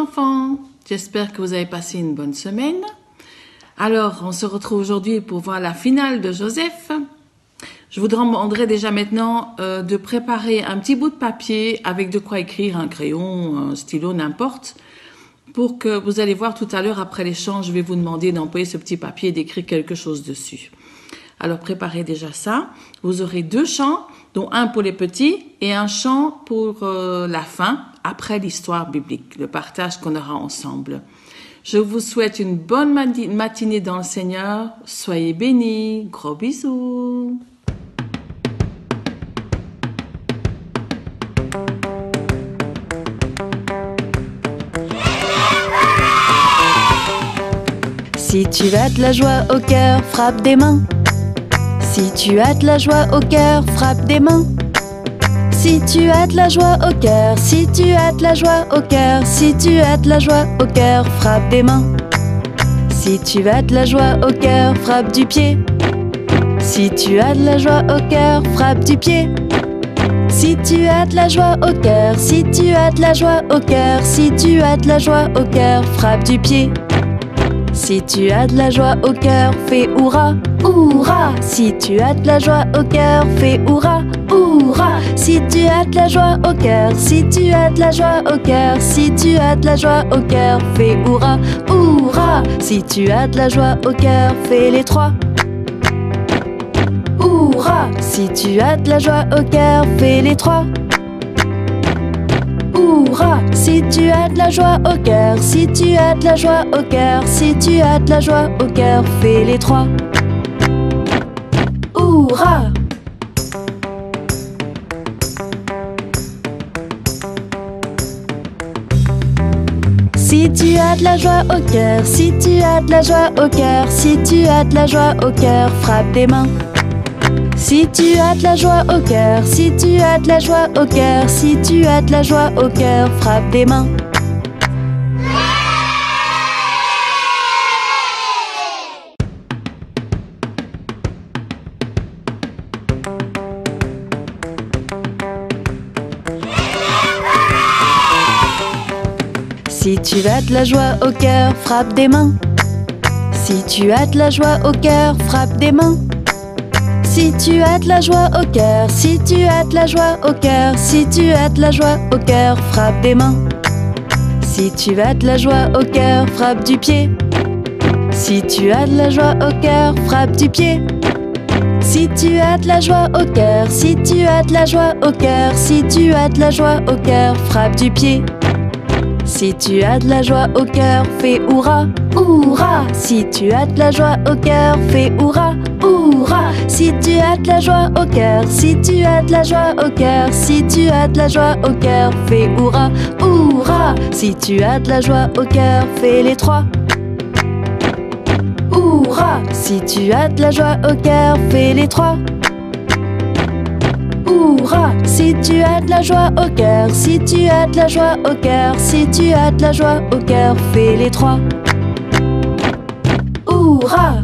enfants, j'espère que vous avez passé une bonne semaine. Alors, on se retrouve aujourd'hui pour voir la finale de Joseph. Je vous demanderai déjà maintenant de préparer un petit bout de papier avec de quoi écrire, un crayon, un stylo, n'importe, pour que vous allez voir tout à l'heure après l'échange, je vais vous demander d'employer ce petit papier et d'écrire quelque chose dessus. Alors, préparez déjà ça. Vous aurez 2 chants, dont un pour les petits et un chant pour la fin, après l'histoire biblique, le partage qu'on aura ensemble. Je vous souhaite une bonne matinée dans le Seigneur. Soyez bénis. Gros bisous. Si tu as de la joie au cœur, frappe des mains. Si tu as de la joie au cœur, frappe des mains. Si tu as de la joie au cœur, si tu as de la joie au cœur, si tu as de la joie au cœur, frappe des mains. Si tu as de la joie au cœur, frappe du pied. Si tu as de la joie au cœur, frappe du pied. Si tu as de la joie au cœur, si tu as de la joie au cœur, si tu as de la joie au cœur, frappe du pied. Si tu as de la joie au cœur, fais hurrah, hurrah. Si tu as de la joie au cœur, fais hurrah, hurrah. Si tu as de la joie au cœur, si tu as de la joie au cœur, si tu as de la joie au cœur, fais hurrah, hurrah. Si tu as de la joie au cœur, fais les 3. Hurrah. Si tu as de la joie au cœur, fais les 3. Hurrah. Si tu as de la joie au cœur, si tu as de la joie au cœur, si tu as de la joie au cœur, fais les 3. Hurrah. Si tu as de la joie au cœur, si tu as de la joie au cœur, si tu as de la joie au cœur, frappe des mains. Si tu as de la joie au cœur, si tu as de la joie au cœur, si tu as de la joie au cœur, frappe des mains. Si tu as de la joie au cœur, frappe des mains. Si tu as de la joie au cœur, frappe des mains. Si tu as de la joie au cœur, si tu as de la joie au cœur, si tu as de la joie au cœur, frappe des mains. Si tu as de la joie au cœur, frappe du pied. Si tu as de la joie au cœur, frappe du pied. Si tu as de la joie au cœur, si tu as de la joie au cœur, si tu as de la joie au cœur, frappe du pied. Si tu as de la joie au cœur, fais hurrah, hurrah. Si tu as de la joie au cœur, fais hurrah, hurrah. Si tu as de la joie au cœur, si tu as de la joie au cœur, si tu as de la joie au cœur, fais hurrah, hurrah. Si tu as de la joie au cœur, fais les 3. Hurrah. Si tu as de la joie au cœur, fais les 3. Hurrah. Si tu as de la joie au cœur, si tu as de la joie au cœur, si tu as de la joie au cœur, fais les 3. Hurrah.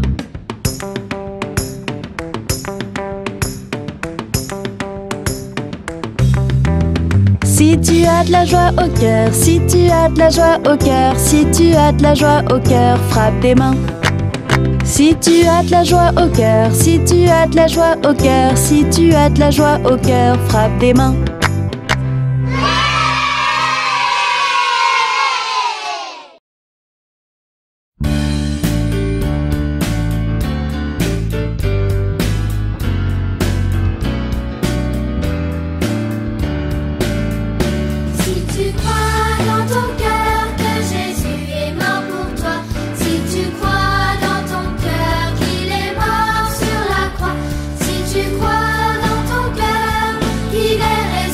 Si tu as de la joie au cœur, si tu as de la joie au cœur, si tu as de la joie au cœur, frappe des mains. Si tu as de la joie au cœur, si tu as de la joie au cœur, si tu as de la joie au cœur, frappe des mains. Tu crois dans ton cœur qu'il est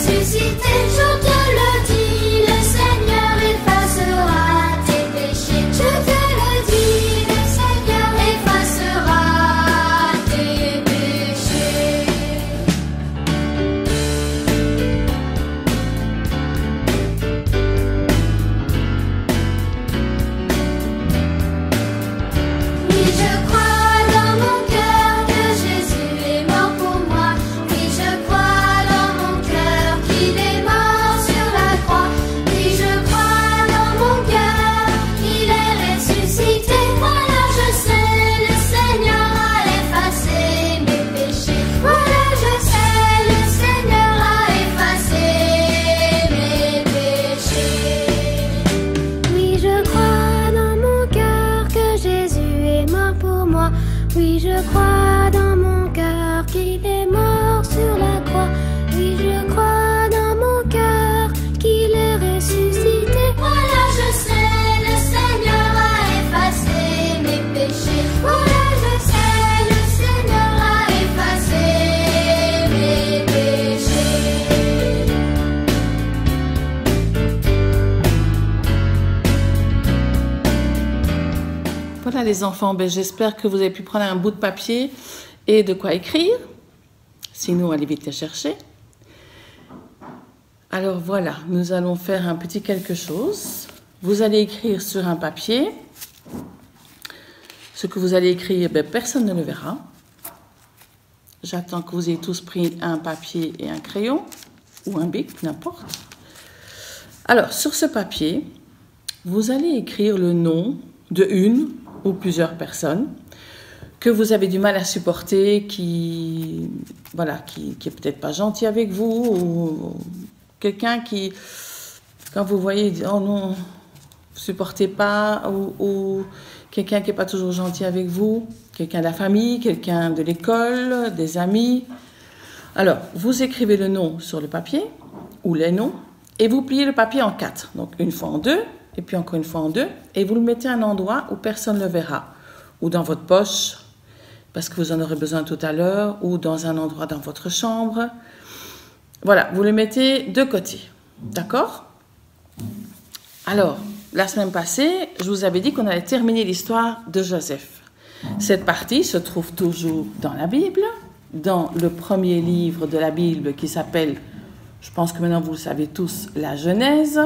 les enfants, ben, j'espère que vous avez pu prendre un bout de papier et de quoi écrire. Sinon, allez vite les chercher. Alors voilà, nous allons faire un petit quelque chose. Vous allez écrire sur un papier. Ce que vous allez écrire, ben, personne ne le verra. J'attends que vous ayez tous pris un papier et un crayon, ou un bic, n'importe. Alors, sur ce papier, vous allez écrire le nom de une ou plusieurs personnes que vous avez du mal à supporter, qui est peut-être pas gentil avec vous, ou quelqu'un qui, quand vous voyez, dit, oh non, vous supportez pas, ou quelqu'un qui n'est pas toujours gentil avec vous, quelqu'un de la famille, quelqu'un de l'école, des amis. Alors, vous écrivez le nom sur le papier, ou les noms, et vous pliez le papier en 4. Donc, une fois en 2, et puis encore une fois en 2, et vous le mettez à un endroit où personne ne le verra, ou dans votre poche, parce que vous en aurez besoin tout à l'heure, ou dans un endroit dans votre chambre. Voilà, vous le mettez de côté. D'accord? Alors, la semaine passée, je vous avais dit qu'on allait terminer l'histoire de Joseph. Cette partie se trouve toujours dans la Bible, dans le premier livre de la Bible qui s'appelle, je pense que maintenant vous le savez tous, la Genèse.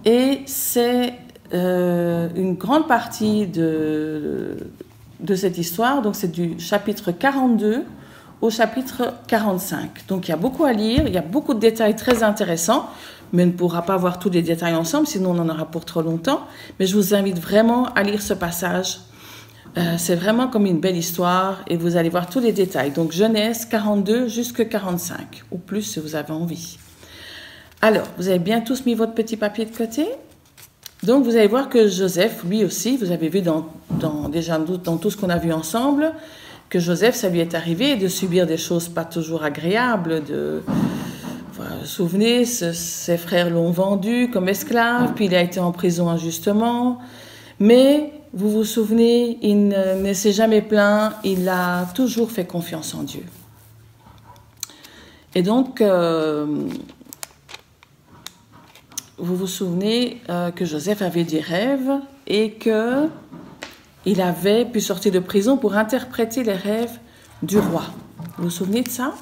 Et c'est une grande partie de cette histoire, donc c'est du chapitre 42 au chapitre 45. Donc il y a beaucoup à lire, il y a beaucoup de détails très intéressants, mais on ne pourra pas voir tous les détails ensemble, sinon on en aura pour trop longtemps. Mais je vous invite vraiment à lire ce passage. C'est vraiment comme une belle histoire et vous allez voir tous les détails. Donc Genèse 42 jusqu'à 45, ou plus si vous avez envie. Alors, vous avez bien tous mis votre petit papier de côté? Donc, vous allez voir que Joseph, lui aussi, vous avez vu déjà dans tout ce qu'on a vu ensemble, que Joseph, ça lui est arrivé de subir des choses pas toujours agréables. Vous vous souvenez, ses frères l'ont vendu comme esclave, puis il a été en prison injustement. Mais, vous vous souvenez, il ne s'est jamais plaint, il a toujours fait confiance en Dieu. Et donc, vous vous souvenez que Joseph avait des rêves et qu'il avait pu sortir de prison pour interpréter les rêves du roi. Vous vous souvenez de ça?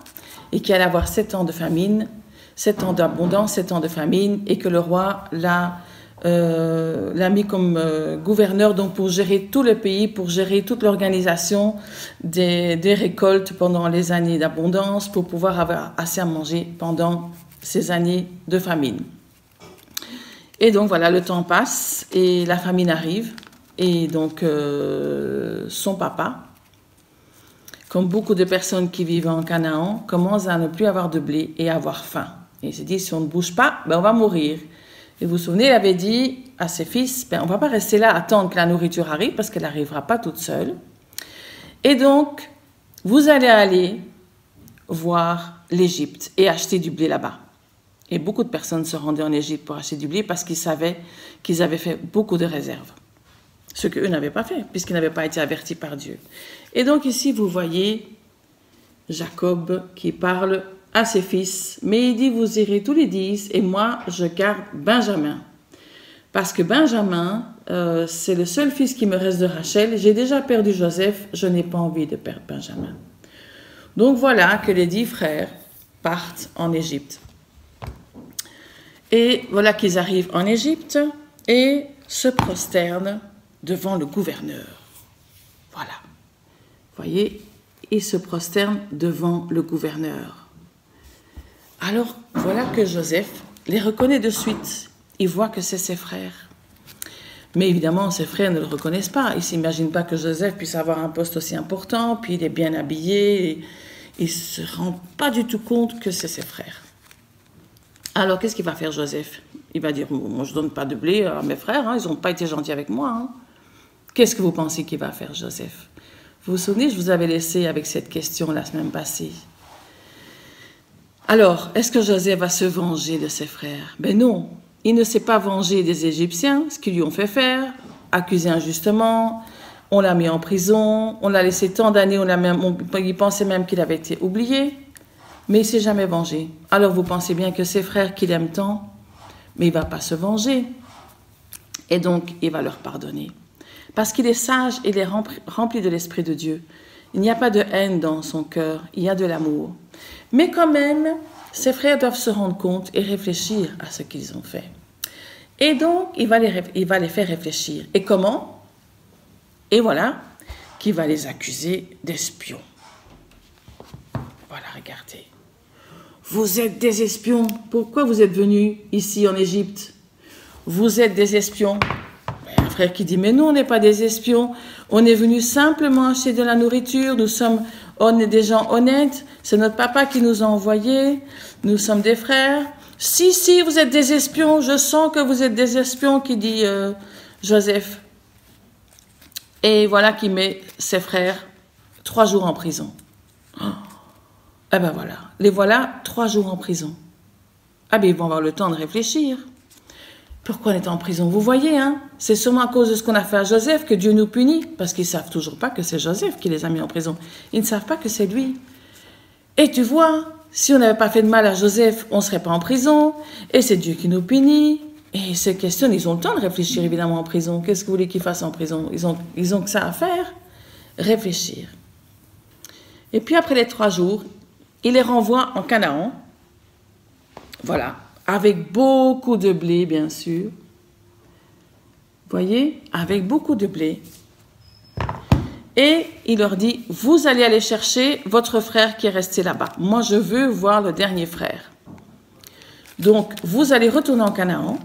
Et qu'il allait avoir 7 ans de famine, 7 ans d'abondance, 7 ans de famine, et que le roi l'a mis comme gouverneur donc pour gérer tout le pays, pour gérer toute l'organisation des récoltes pendant les années d'abondance, pour pouvoir avoir assez à manger pendant ces années de famine. Et donc voilà, le temps passe et la famine arrive. Et donc son papa, comme beaucoup de personnes qui vivent en Canaan, commence à ne plus avoir de blé et à avoir faim. Et il se dit, si on ne bouge pas, ben on va mourir. Et vous vous souvenez, il avait dit à ses fils, ben on ne va pas rester là à attendre que la nourriture arrive parce qu'elle n'arrivera pas toute seule. Et donc, vous allez aller voir l'Égypte et acheter du blé là-bas. Et beaucoup de personnes se rendaient en Égypte pour acheter du blé parce qu'ils savaient qu'ils avaient fait beaucoup de réserves. Ce qu'eux n'avaient pas fait, puisqu'ils n'avaient pas été avertis par Dieu. Et donc ici, vous voyez Jacob qui parle à ses fils, mais il dit, vous irez tous les 10, et moi, je garde Benjamin. Parce que Benjamin, c'est le seul fils qui me reste de Rachel. J'ai déjà perdu Joseph, je n'ai pas envie de perdre Benjamin. Donc voilà que les 10 frères partent en Égypte. Et voilà qu'ils arrivent en Égypte et se prosternent devant le gouverneur. Voilà. Vous voyez, ils se prosternent devant le gouverneur. Alors, voilà que Joseph les reconnaît de suite. Il voit que c'est ses frères. Mais évidemment, ses frères ne le reconnaissent pas. Ils ne s'imaginent pas que Joseph puisse avoir un poste aussi important, puis il est bien habillé. Et il ne se rend pas du tout compte que c'est ses frères. Alors, qu'est-ce qu'il va faire Joseph? Il va dire, moi je ne donne pas de blé à mes frères, hein, ils n'ont pas été gentils avec moi. Hein. Qu'est-ce que vous pensez qu'il va faire Joseph? Vous vous souvenez, je vous avais laissé avec cette question la semaine passée. Alors, est-ce que Joseph va se venger de ses frères? Ben non, il ne s'est pas vengé des Égyptiens, ce qu'ils lui ont fait faire, accusé injustement, on l'a mis en prison, on l'a laissé tant d'années, il pensait même qu'il avait été oublié. Mais il ne s'est jamais vengé. Alors vous pensez bien que ses frères qu'il aime tant, mais il ne va pas se venger. Et donc, il va leur pardonner. parce qu'il est sage, il est rempli de l'Esprit de Dieu. Il n'y a pas de haine dans son cœur, il y a de l'amour. Mais quand même, ses frères doivent se rendre compte et réfléchir à ce qu'ils ont fait. Et donc, il va les faire réfléchir. Et comment? Et voilà qu'il va les accuser d'espions. Voilà, regardez. Vous êtes des espions. Pourquoi vous êtes venus ici en Égypte? Vous êtes des espions. Un frère qui dit, mais nous, on n'est pas des espions. On est venus simplement acheter de la nourriture. On est des gens honnêtes. C'est notre papa qui nous a envoyés. Nous sommes des frères. Si, vous êtes des espions. Je sens que vous êtes des espions, qui dit Joseph. Et voilà qu'il met ses frères 3 jours en prison. Oh. Eh ben voilà, les voilà 3 jours en prison. Ah ben ils vont avoir le temps de réfléchir. Pourquoi on est en prison? Vous voyez, hein? C'est sûrement à cause de ce qu'on a fait à Joseph que Dieu nous punit, parce qu'ils ne savent toujours pas que c'est Joseph qui les a mis en prison. Ils ne savent pas que c'est lui. Et tu vois, si on n'avait pas fait de mal à Joseph, on ne serait pas en prison, et c'est Dieu qui nous punit. Et ces questions, ils ont le temps de réfléchir évidemment en prison. Qu'est-ce que vous voulez qu'ils fassent en prison? Ils ont que ça à faire, réfléchir. Et puis après les 3 jours, il les renvoie en Canaan, voilà, avec beaucoup de blé, bien sûr. Vous voyez, avec beaucoup de blé. Et il leur dit, vous allez aller chercher votre frère qui est resté là-bas. Moi, je veux voir le dernier frère. Donc, vous allez retourner en Canaan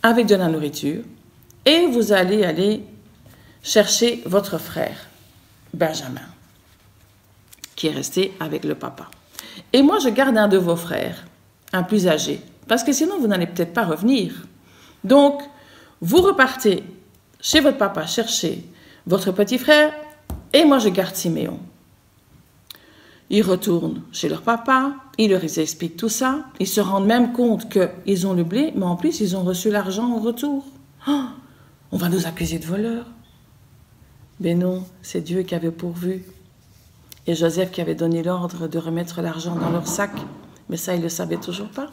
avec de la nourriture et vous allez aller chercher votre frère, Benjamin, qui est resté avec le papa. Et moi, je garde un de vos frères, un plus âgé, parce que sinon, vous n'allez peut-être pas revenir. Donc, vous repartez chez votre papa chercher votre petit frère, et moi, je garde Siméon. Ils retournent chez leur papa, ils leur expliquent tout ça, ils se rendent même compte qu'ils ont le blé, mais en plus, ils ont reçu l'argent en retour. Oh, on va nous accuser de voleurs. Mais non, c'est Dieu qui avait pourvu. Et Joseph qui avait donné l'ordre de remettre l'argent dans leur sac. Mais ça, ils ne le savaient toujours pas.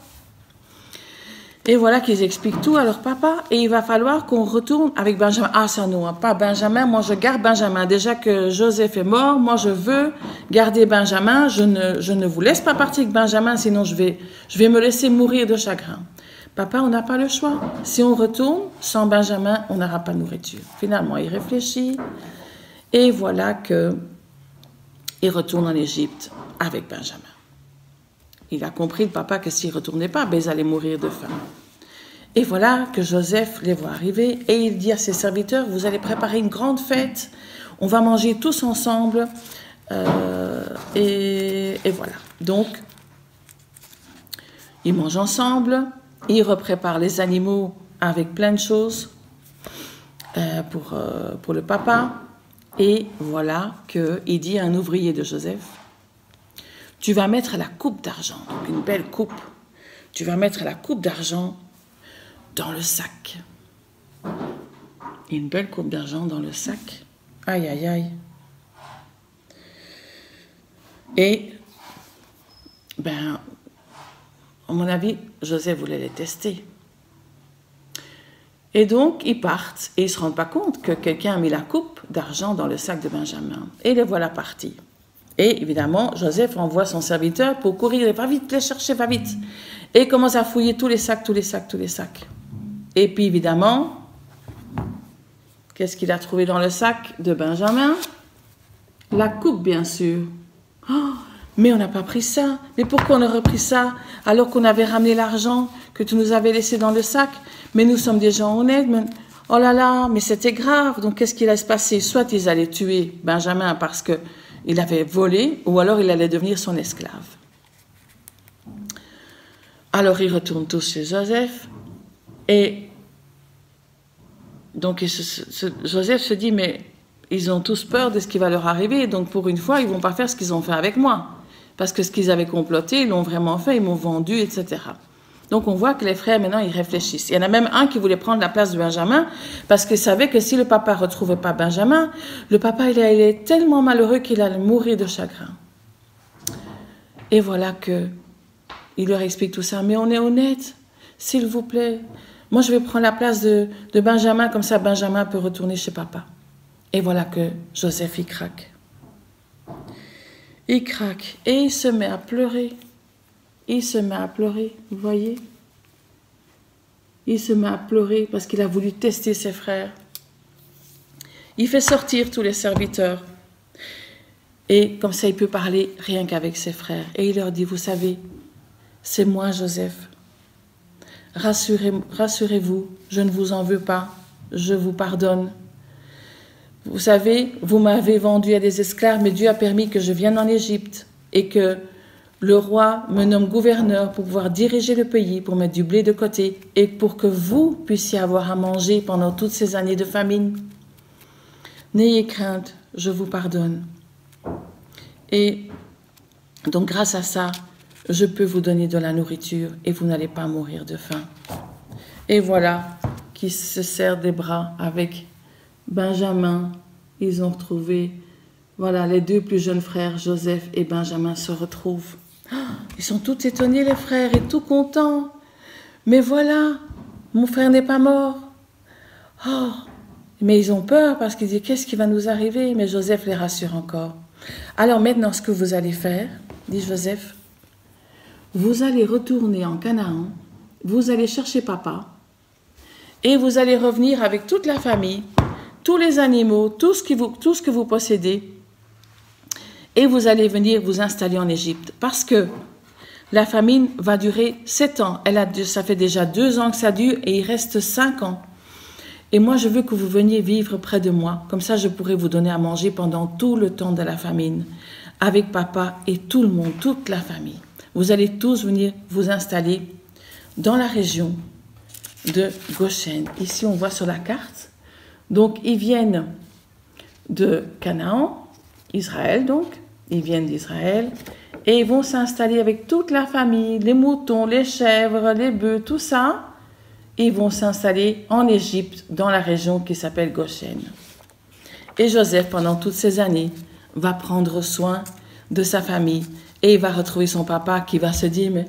Et voilà qu'ils expliquent tout à leur papa. Et il va falloir qu'on retourne avec Benjamin. Ah, ça non, pas Benjamin. Moi, je garde Benjamin. Déjà que Joseph est mort, moi, je veux garder Benjamin. Je ne vous laisse pas partir avec Benjamin, sinon je vais me laisser mourir de chagrin. Papa, on n'a pas le choix. Si on retourne sans Benjamin, on n'aura pas de nourriture. Finalement, il réfléchit. Et voilà que il retourne en Égypte avec Benjamin. Il a compris, le papa, que s'il ne retournait pas, ben, ils allaient mourir de faim. Et voilà que Joseph les voit arriver et il dit à ses serviteurs, vous allez préparer une grande fête, on va manger tous ensemble. Et voilà. Donc, ils mangent ensemble, ils repréparent les animaux avec plein de choses pour le papa. Et voilà qu'il dit à un ouvrier de Joseph, tu vas mettre la coupe d'argent, donc une belle coupe, tu vas mettre la coupe d'argent dans le sac. Une belle coupe d'argent dans le sac. Aïe, aïe, aïe. Et, ben, à mon avis, Joseph voulait les tester. Et donc, ils partent et ils ne se rendent pas compte que quelqu'un a mis la coupe d'argent dans le sac de Benjamin. Et les voilà partis. Et évidemment, Joseph envoie son serviteur pour courir. Va vite, les chercher, va vite. Et il commence à fouiller tous les sacs, tous les sacs, tous les sacs. Et puis évidemment, qu'est-ce qu'il a trouvé dans le sac de Benjamin? La coupe, bien sûr. Oh, mais on n'a pas pris ça. Mais pourquoi on aurait pris ça alors qu'on avait ramené l'argent que tu nous avais laissé dans le sac? Mais nous sommes des gens honnêtes. Mais... Oh là là, mais c'était grave. Donc qu'est-ce qu'il allait se passer? Soit ils allaient tuer Benjamin parce qu'il avait volé, ou alors il allait devenir son esclave. Alors ils retournent tous chez Joseph. Et donc Joseph se dit, mais ils ont tous peur de ce qui va leur arriver. Donc pour une fois, ils ne vont pas faire ce qu'ils ont fait avec moi. Parce que ce qu'ils avaient comploté, ils l'ont vraiment fait, ils m'ont vendu, etc. Donc on voit que les frères, maintenant, ils réfléchissent. Il y en a même un qui voulait prendre la place de Benjamin, parce qu'il savait que si le papa ne retrouvait pas Benjamin, le papa, il est tellement malheureux qu'il allait mourir de chagrin. Et voilà que il leur explique tout ça. Mais on est honnête, s'il vous plaît. Moi, je vais prendre la place de Benjamin, comme ça Benjamin peut retourner chez papa. Et voilà que Joseph, il craque. Il craque et il se met à pleurer. Il se met à pleurer, vous voyez? Il se met à pleurer parce qu'il a voulu tester ses frères. Il fait sortir tous les serviteurs. Et comme ça, il peut parler rien qu'avec ses frères. Et il leur dit, vous savez, c'est moi, Joseph. Rassurez-vous, je ne vous en veux pas. Je vous pardonne. Vous savez, vous m'avez vendu à des esclaves, mais Dieu a permis que je vienne en Égypte et que le roi me nomme gouverneur pour pouvoir diriger le pays, pour mettre du blé de côté et pour que vous puissiez avoir à manger pendant toutes ces années de famine. N'ayez crainte, je vous pardonne. Et donc grâce à ça, je peux vous donner de la nourriture et vous n'allez pas mourir de faim. Et voilà qu'il se serre des bras avec Benjamin. Ils ont retrouvé, voilà, les deux plus jeunes frères, Joseph et Benjamin, se retrouvent. Ils sont tous étonnés, les frères, et tout contents. Mais voilà, mon frère n'est pas mort. Oh, mais ils ont peur parce qu'ils disent, qu'est-ce qui va nous arriver? Mais Joseph les rassure encore. Alors maintenant, ce que vous allez faire, dit Joseph, vous allez retourner en Canaan, vous allez chercher papa, et vous allez revenir avec toute la famille, tous les animaux, tout ce que vous possédez, et vous allez venir vous installer en Égypte. Parce que la famine va durer 7 ans. Ça fait déjà 2 ans que ça dure, et il reste 5 ans. Et moi, je veux que vous veniez vivre près de moi. Comme ça, je pourrai vous donner à manger pendant tout le temps de la famine, avec papa et tout le monde, toute la famille. Vous allez tous venir vous installer dans la région de Goshen. Ici, on voit sur la carte. Donc, ils viennent de Canaan, Israël donc. Ils viennent d'Israël. Et ils vont s'installer avec toute la famille, les moutons, les chèvres, les bœufs, tout ça. Ils vont s'installer en Égypte, dans la région qui s'appelle Goshen. Et Joseph, pendant toutes ces années, va prendre soin de sa famille. Et il va retrouver son papa qui va se dire, mais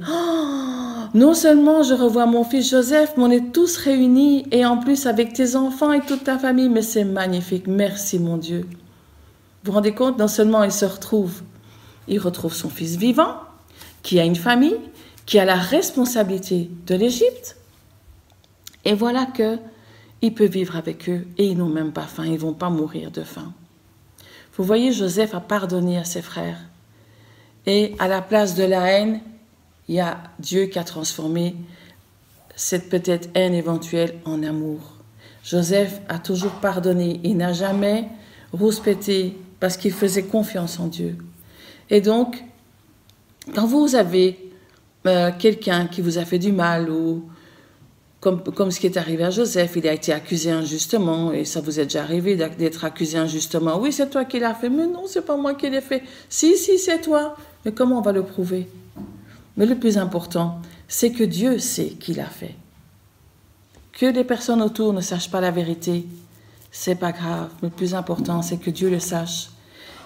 non seulement je revois mon fils Joseph, mais on est tous réunis, et en plus avec tes enfants et toute ta famille, mais c'est magnifique, merci mon Dieu. Vous vous rendez compte, non seulement il retrouve son fils vivant, qui a une famille, qui a la responsabilité de l'Égypte, et voilà qu'il peut vivre avec eux, et ils n'ont même pas faim, ils ne vont pas mourir de faim. Vous voyez, Joseph a pardonné à ses frères. Et à la place de la haine, il y a Dieu qui a transformé cette peut-être haine éventuelle en amour. Joseph a toujours pardonné. Il n'a jamais rouspété parce qu'il faisait confiance en Dieu. Et donc, quand vous avez quelqu'un qui vous a fait du mal, ou comme ce qui est arrivé à Joseph, il a été accusé injustement, et ça vous est déjà arrivé d'être accusé injustement. Oui, c'est toi qui l'as fait, mais non, c'est pas moi qui l'ai fait. Si, c'est toi. Mais comment on va le prouver? Mais le plus important, c'est que Dieu sait qui l'a fait. Que les personnes autour ne sachent pas la vérité, c'est pas grave. Mais le plus important, c'est que Dieu le sache.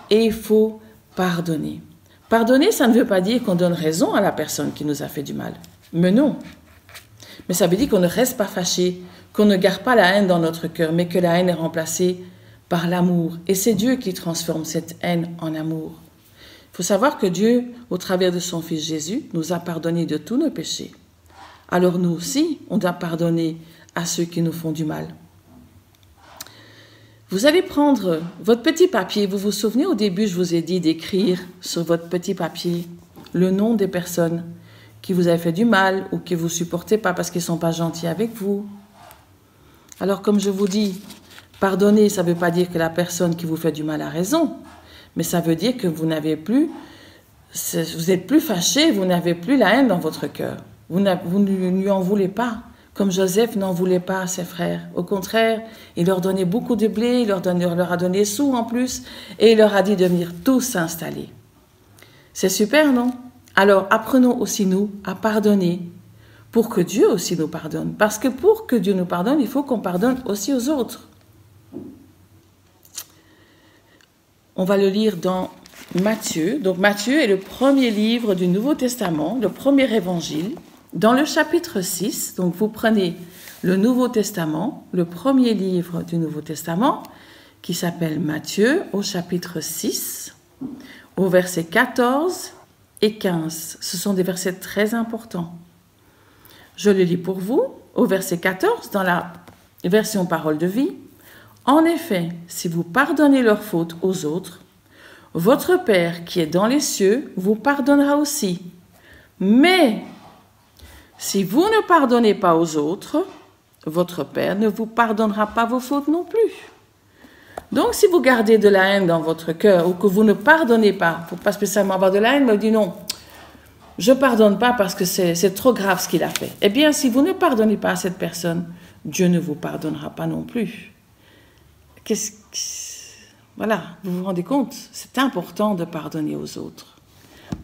Et il faut pardonner. Pardonner, ça ne veut pas dire qu'on donne raison à la personne qui nous a fait du mal. Mais non. Mais ça veut dire qu'on ne reste pas fâché, qu'on ne garde pas la haine dans notre cœur, mais que la haine est remplacée par l'amour. Et c'est Dieu qui transforme cette haine en amour. Il faut savoir que Dieu, au travers de son Fils Jésus, nous a pardonné de tous nos péchés. Alors nous aussi, on doit pardonner à ceux qui nous font du mal. Vous allez prendre votre petit papier. Vous vous souvenez, au début, je vous ai dit d'écrire sur votre petit papier le nom des personnes qui vous avaient fait du mal ou qui ne vous supportaient pas parce qu'ils ne sont pas gentils avec vous. Alors, comme je vous dis, pardonner, ça ne veut pas dire que la personne qui vous fait du mal a raison, mais ça veut dire que vous n'êtes plus fâché, vous n'avez plus la haine dans votre cœur. Vous ne lui en voulez pas, comme Joseph n'en voulait pas à ses frères. Au contraire, il leur donnait beaucoup de blé, il leur a donné sous en plus, et il leur a dit de venir tous s'installer. C'est super, non? Alors, apprenons aussi, nous, à pardonner pour que Dieu aussi nous pardonne. Parce que pour que Dieu nous pardonne, il faut qu'on pardonne aussi aux autres. On va le lire dans Matthieu. Donc, Matthieu est le premier livre du Nouveau Testament, le premier évangile. Dans le chapitre 6, donc vous prenez le Nouveau Testament, le premier livre du Nouveau Testament, qui s'appelle Matthieu au chapitre 6, au verset 14 et 15. Ce sont des versets très importants. Je le lis pour vous au verset 14 dans la version Parole de vie. En effet, si vous pardonnez leurs fautes aux autres, votre Père qui est dans les cieux vous pardonnera aussi. Mais si vous ne pardonnez pas aux autres, votre Père ne vous pardonnera pas vos fautes non plus. Donc, si vous gardez de la haine dans votre cœur ou que vous ne pardonnez pas, il ne faut pas spécialement avoir de la haine, mais vous dites non, je ne pardonne pas parce que c'est trop grave ce qu'il a fait. Eh bien, si vous ne pardonnez pas à cette personne, Dieu ne vous pardonnera pas non plus. Voilà, vous vous rendez compte, c'est important de pardonner aux autres.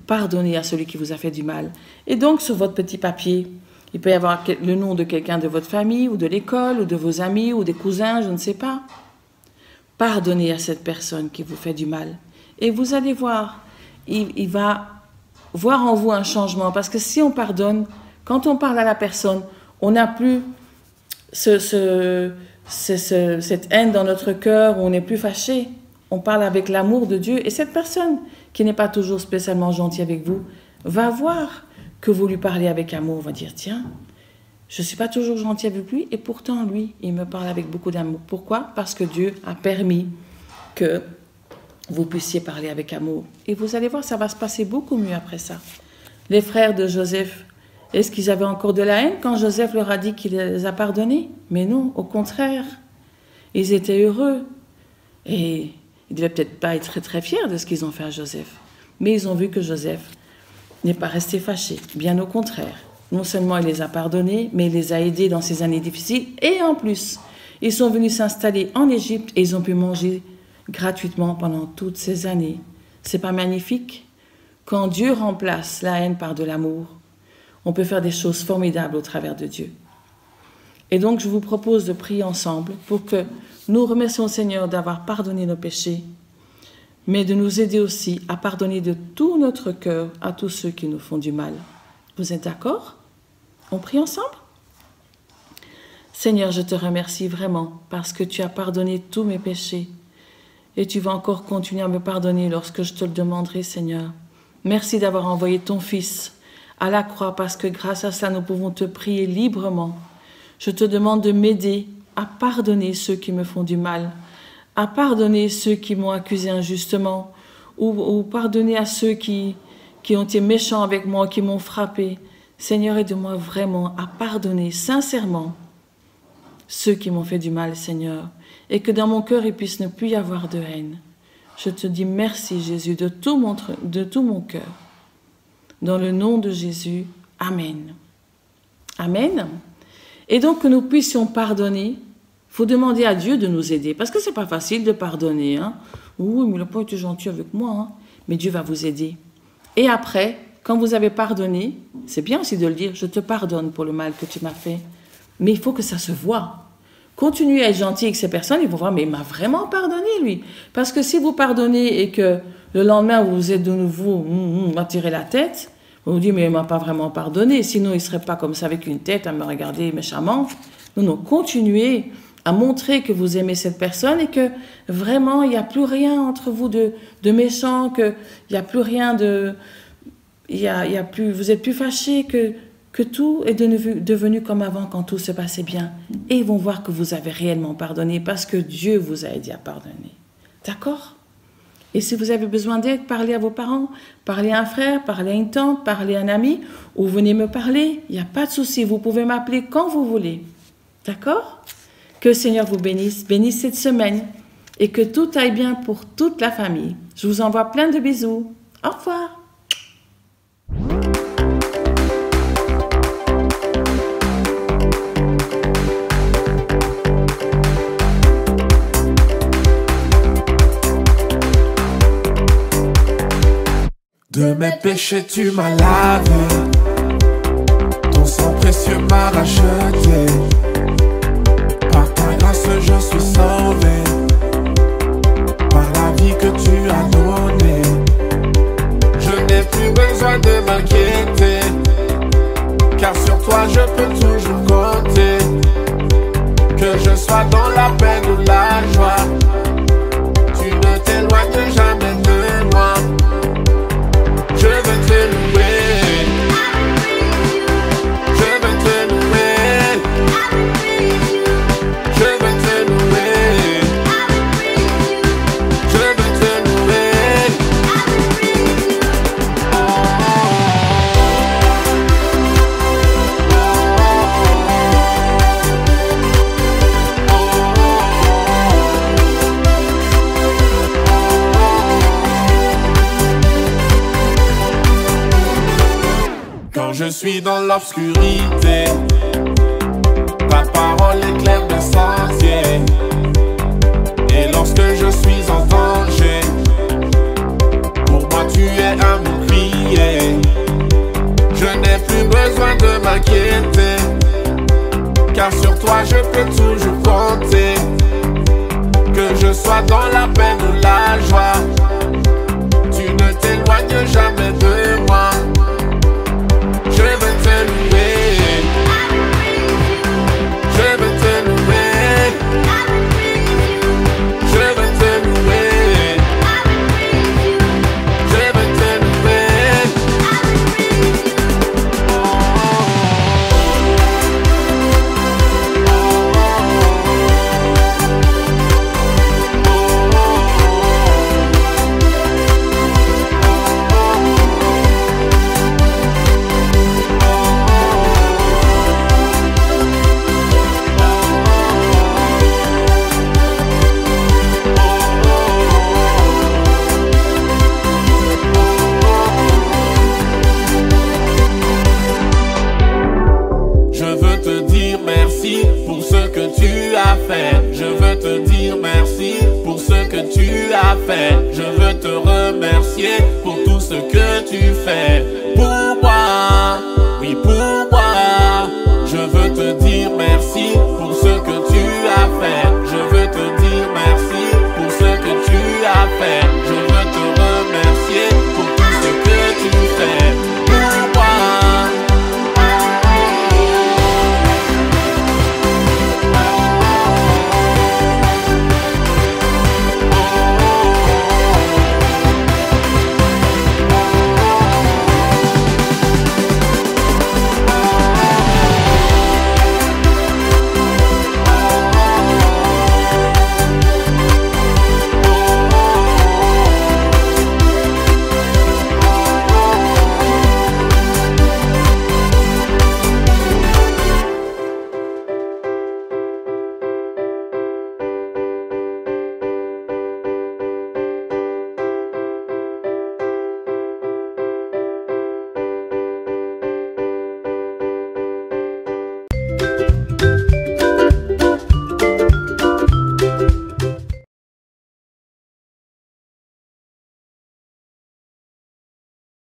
Pardonnez à celui qui vous a fait du mal. Et donc, sur votre petit papier, il peut y avoir le nom de quelqu'un de votre famille, ou de l'école, ou de vos amis, ou des cousins, je ne sais pas. Pardonnez à cette personne qui vous fait du mal. Et vous allez voir, il va voir en vous un changement. Parce que si on pardonne, quand on parle à la personne, on n'a plus cette haine dans notre cœur, où on n'est plus fâché. On parle avec l'amour de Dieu. Et cette personne qui n'est pas toujours spécialement gentille avec vous, va voir que vous lui parlez avec amour, va dire, tiens, je ne suis pas toujours gentil avec lui, et pourtant, lui, il me parle avec beaucoup d'amour. Pourquoi? Parce que Dieu a permis que vous puissiez parler avec amour. Et vous allez voir, ça va se passer beaucoup mieux après ça. Les frères de Joseph, est-ce qu'ils avaient encore de la haine quand Joseph leur a dit qu'il les a pardonnés? Mais non, au contraire. Ils étaient heureux. Et ils ne devaient peut-être pas être très, très fiers de ce qu'ils ont fait à Joseph. Mais ils ont vu que Joseph n'est pas resté fâché. Bien au contraire. Non seulement il les a pardonnés, mais il les a aidés dans ces années difficiles. Et en plus, ils sont venus s'installer en Égypte et ils ont pu manger gratuitement pendant toutes ces années. C'est pas magnifique? Quand Dieu remplace la haine par de l'amour, on peut faire des choses formidables au travers de Dieu. Et donc, je vous propose de prier ensemble pour que nous remercions le Seigneur d'avoir pardonné nos péchés, mais de nous aider aussi à pardonner de tout notre cœur à tous ceux qui nous font du mal. Vous êtes d'accord? On prie ensemble? Seigneur, je te remercie vraiment parce que tu as pardonné tous mes péchés et tu vas encore continuer à me pardonner lorsque je te le demanderai, Seigneur. Merci d'avoir envoyé ton Fils à la croix parce que grâce à ça, nous pouvons te prier librement. Je te demande de m'aider à pardonner ceux qui me font du mal, à pardonner ceux qui m'ont accusé injustement ou pardonner à ceux qui ont été méchants avec moi, qui m'ont frappé. Seigneur, aide-moi vraiment à pardonner sincèrement ceux qui m'ont fait du mal, Seigneur, et que dans mon cœur, il puisse ne plus y avoir de haine. Je te dis merci, Jésus, de tout mon cœur. Dans le nom de Jésus, Amen. Amen. Et donc, que nous puissions pardonner, il faut demander à Dieu de nous aider, parce que ce n'est pas facile de pardonner. Hein. Oui, mais il n'a pas été gentil avec moi, hein. Mais Dieu va vous aider. Et après, quand vous avez pardonné, c'est bien aussi de le dire, je te pardonne pour le mal que tu m'as fait. Mais il faut que ça se voie. Continuez à être gentil avec ces personnes, ils vont voir, mais il m'a vraiment pardonné, lui. Parce que si vous pardonnez et que le lendemain, vous êtes de nouveau à tirer la tête, vous vous dites, mais il ne m'a pas vraiment pardonné, sinon il ne serait pas comme ça avec une tête à me regarder méchamment. Non, continuez à montrer que vous aimez cette personne et que vraiment, il n'y a plus rien entre vous de méchant, qu'il n'y a plus rien de... vous êtes plus fâchés, que tout est devenu comme avant quand tout se passait bien. Et ils vont voir que vous avez réellement pardonné parce que Dieu vous a aidé à pardonner. D'accord? Et si vous avez besoin d'aide, parlez à vos parents, parlez à un frère, parlez à une tante, parlez à un ami, ou venez me parler. Il n'y a pas de souci, vous pouvez m'appeler quand vous voulez. D'accord? Que le Seigneur vous bénisse cette semaine et que tout aille bien pour toute la famille. Je vous envoie plein de bisous. Au revoir. De mes péchés tu m'as lavé, ton sang précieux m'a racheté. Par ta grâce je suis sauvé, par la vie que tu as donnée. Je n'ai plus besoin de m'inquiéter, car sur toi je peux toujours compter. Que je sois dans la peine ou la joie, je suis dans l'obscurité. Ta parole éclaire mes sentiers. Et lorsque je suis en danger, pour moi tu es un bouclier. Je n'ai plus besoin de m'inquiéter, car sur toi je peux toujours compter. Que je sois dans la peine ou la joie, tu ne t'éloignes jamais de moi. Je veux te louer, je veux te louer, je veux te louer, je veux te louer. Pour ce que tu as fait, je veux te dire merci pour ce que tu as fait. Je veux